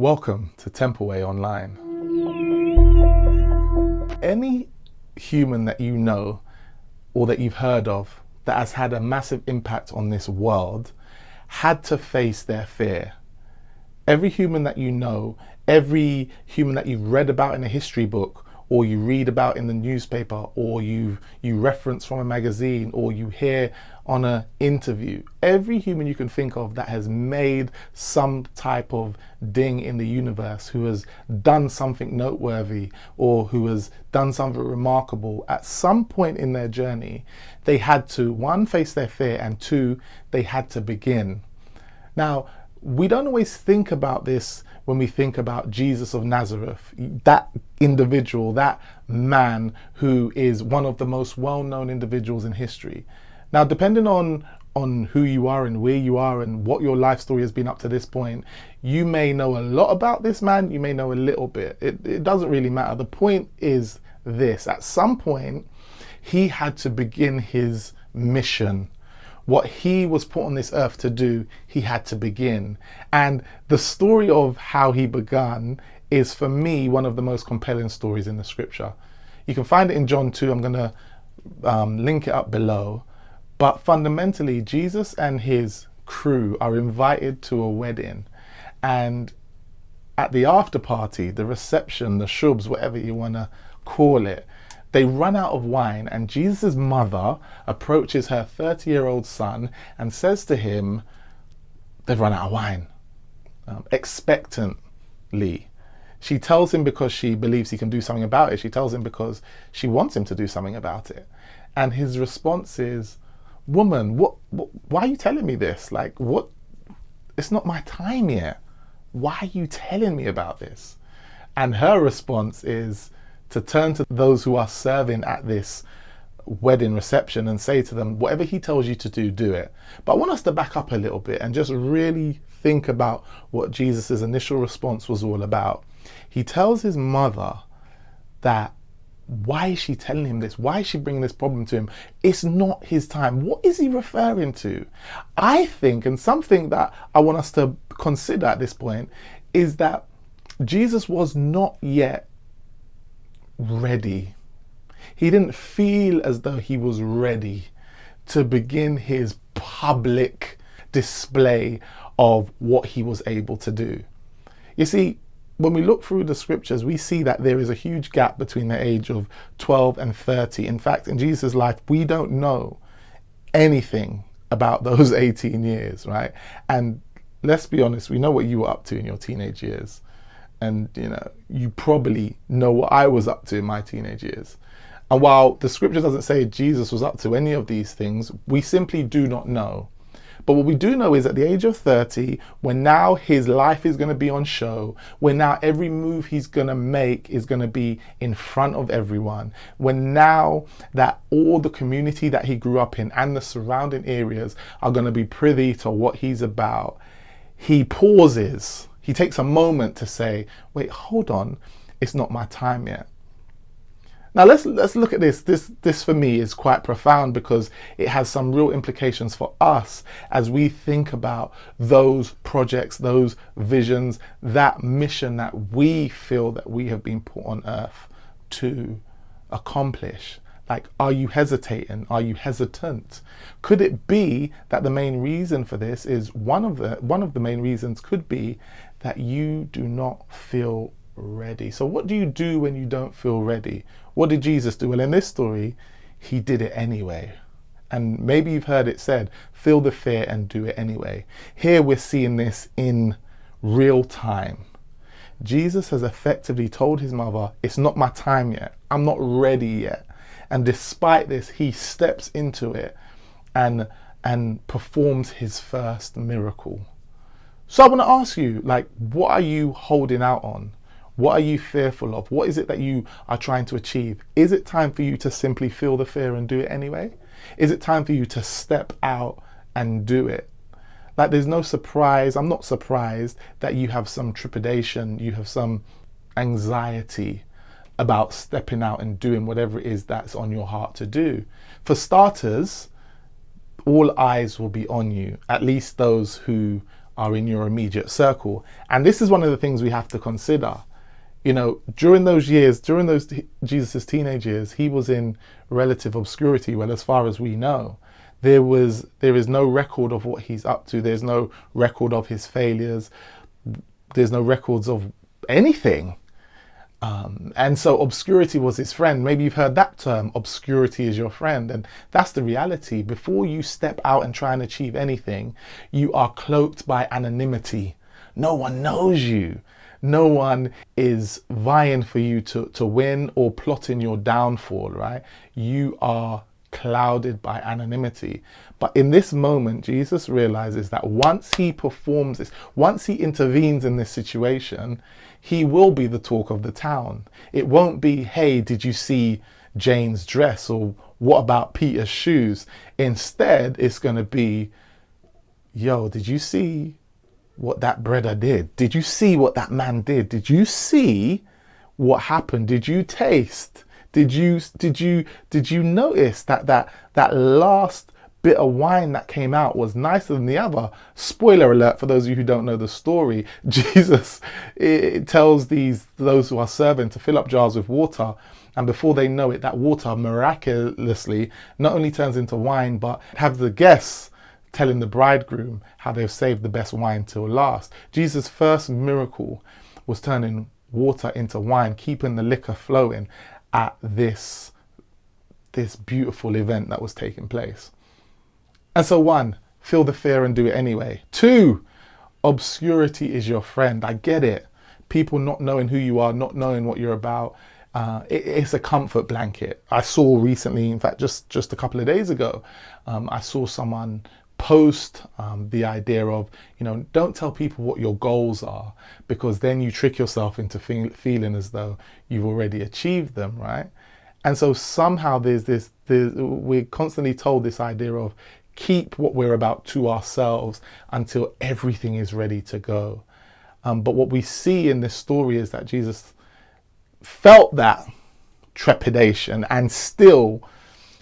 Welcome to Templeway Online. Any human that you know or that you've heard of that has had a massive impact on this world had to face their fear. Every human that you know, every human that you've read about in a history book, or you read about in the newspaper, or you reference from a magazine, or you hear on an interview, every human you can think of that has made some type of ding in the universe, who has done something noteworthy or who has done something remarkable, at some point in their journey, they had to, one, face their fear, and two, they had to begin. Now, we don't always think about this when we think about Jesus of Nazareth, that individual, that man who is one of the most well-known individuals in history. Now, depending on who you are and where you are and what your life story has been up to this point, you may know a lot about this man, you may know a little bit. It doesn't really matter. The point is this: at some point, he had to begin his mission. What he was put on this earth to do, he had to begin. And the story of how he began is, for me, one of the most compelling stories in the scripture. You can find it in John 2. I'm going to link it up below. But fundamentally, Jesus and his crew are invited to a wedding. And at the after party, the reception, the shubs, whatever you want to call it, they run out of wine, and Jesus' mother approaches her 30-year-old son and says to him, they've run out of wine, expectantly. She tells him because she believes he can do something about it. She tells him because she wants him to do something about it. And his response is, woman, why are you telling me this? Like, what? It's not my time yet. Why are you telling me about this? And her response is to turn to those who are serving at this wedding reception and say to them, whatever he tells you to do, do it. But I want us to back up a little bit and just really think about what Jesus' initial response was all about. He tells his mother that, why is she telling him this? Why is she bringing this problem to him? It's not his time. What is he referring to? I think, and something that I want us to consider at this point, is that Jesus was not yet ready. He didn't feel as though he was ready to begin his public display of what he was able to do. You see, when we look through the scriptures, we see that there is a huge gap between the age of 12 and 30. In fact, in Jesus' life, we don't know anything about those 18 years, right? And let's be honest, we know what you were up to in your teenage years. And, you probably know what I was up to in my teenage years. And while the scripture doesn't say Jesus was up to any of these things, we simply do not know. But what we do know is at the age of 30, when now his life is going to be on show, when now every move he's going to make is going to be in front of everyone, when now that all the community that he grew up in and the surrounding areas are going to be privy to what he's about, he pauses. He takes a moment to say, wait, hold on, it's not my time yet. Now let's look at this. This for me is quite profound because it has some real implications for us as we think about those projects, those visions, that mission that we feel that we have been put on earth to accomplish. Like, are you hesitating? Are you hesitant? Could it be that the main reason for this is one of the main reasons could be that you do not feel ready? So what do you do when you don't feel ready? What did Jesus do? Well, in this story, he did it anyway. And maybe you've heard it said, feel the fear and do it anyway. Here we're seeing this in real time. Jesus has effectively told his mother, it's not my time yet. I'm not ready yet. And despite this, he steps into it and performs his first miracle. So I want to ask you, what are you holding out on? What are you fearful of? What is it that you are trying to achieve? Is it time for you to simply feel the fear and do it anyway? Is it time for you to step out and do it? There's no surprise. I'm not surprised that you have some trepidation, you have some anxiety about stepping out and doing whatever it is that's on your heart to do. For starters, all eyes will be on you, at least those who are in your immediate circle. And this is one of the things we have to consider. You know, during those years, Jesus' teenage years, he was in relative obscurity. Well, as far as we know, there is no record of what he's up to. There's no record of his failures. There's no records of anything. And so obscurity was his friend. Maybe you've heard that term, obscurity is your friend. And that's the reality. Before you step out and try and achieve anything, you are cloaked by anonymity. No one knows you. No one is vying for you to win or plotting your downfall, right? You are clouded by anonymity. But in this moment, Jesus realizes that once he performs this, once he intervenes in this situation, he will be the talk of the town. It won't be, hey, did you see Jane's dress? Or what about Peter's shoes? Instead, it's going to be, yo, did you see what that brother did? Did you see what that man did? Did you see what happened? Did you taste? Did you notice that last bit of wine that came out was nicer than the other? Spoiler alert for those of you who don't know the story. Jesus, it tells those who are serving to fill up jars with water, and before they know it, that water miraculously not only turns into wine, but have the guests telling the bridegroom how they've saved the best wine till last. Jesus' first miracle was turning water into wine, keeping the liquor flowing at this beautiful event that was taking place. And so 1, feel the fear and do it anyway. 2, obscurity is your friend. I get it. People not knowing who you are, not knowing what you're about. It's a comfort blanket. I saw recently, in fact, just a couple of days ago, I saw someone post the idea of, don't tell people what your goals are, because then you trick yourself into feeling as though you've already achieved them, right? And so somehow we're constantly told this idea of keep what we're about to ourselves until everything is ready to go. But what we see in this story is that Jesus felt that trepidation and still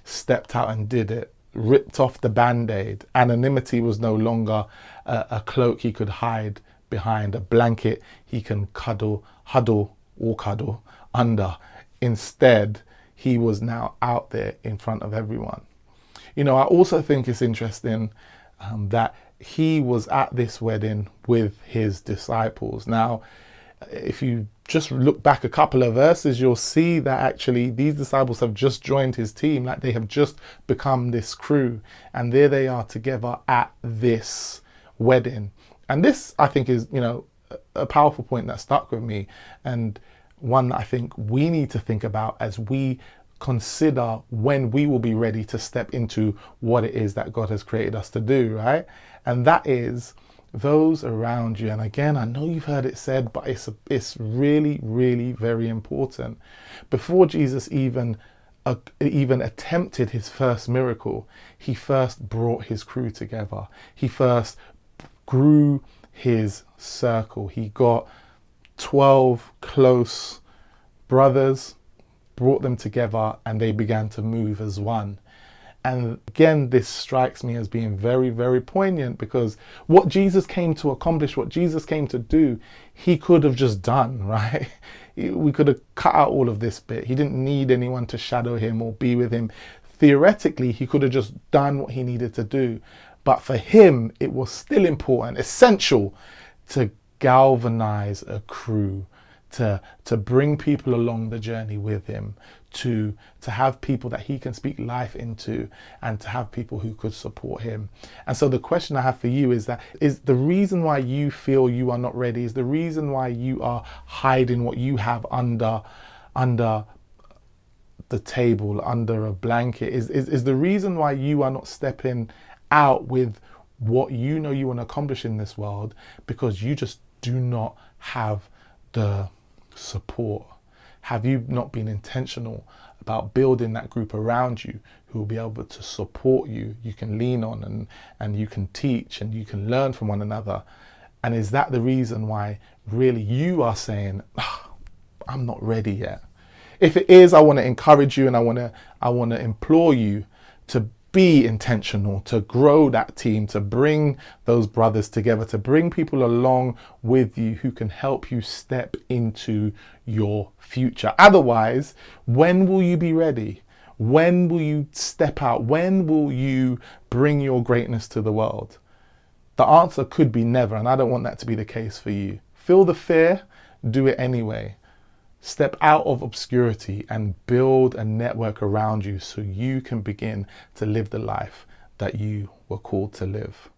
stepped out and did it. Ripped off the band-aid. Anonymity was no longer a cloak he could hide behind, a blanket he can huddle under. Instead, he was now out there in front of everyone. I also think it's interesting that he was at this wedding with his disciples. Now, if you just look back a couple of verses, you'll see that actually these disciples have just joined his team, like they have just become this crew, and there they are together at this wedding. And this, I think, is, a powerful point that stuck with me, and one that I think we need to think about as we consider when we will be ready to step into what it is that God has created us to do, right? And that is those around you. And again, I know you've heard it said, but it's really, really very important. Before Jesus even attempted his first miracle, he first brought his crew together. He first grew his circle. He got 12 close brothers, brought them together, and they began to move as one. And again, this strikes me as being very, very poignant, because what Jesus came to accomplish, what Jesus came to do, he could have just done, right? We could have cut out all of this bit. He didn't need anyone to shadow him or be with him. Theoretically, he could have just done what he needed to do. But for him, it was still important, essential, to galvanize a crew, to bring people along the journey with him, to have people that he can speak life into, and to have people who could support him. And so the question I have for you is the reason why you feel you are not ready, is the reason why you are hiding what you have under the table, under a blanket, is the reason why you are not stepping out with what you know you want to accomplish in this world, because you just do not have the support? Have you not been intentional about building that group around you who will be able to support you? You can lean on, and you can teach, and you can learn from one another. And is that the reason why really you are saying, I'm not ready yet? If it is, I want to encourage you, and I want to implore you to be intentional to grow that team, to bring those brothers together, to bring people along with you who can help you step into your future. Otherwise, when will you be ready? When will you step out? When will you bring your greatness to the world? The answer could be never, and I don't want that to be the case for you. Feel the fear, do it anyway. Step out of obscurity and build a network around you so you can begin to live the life that you were called to live.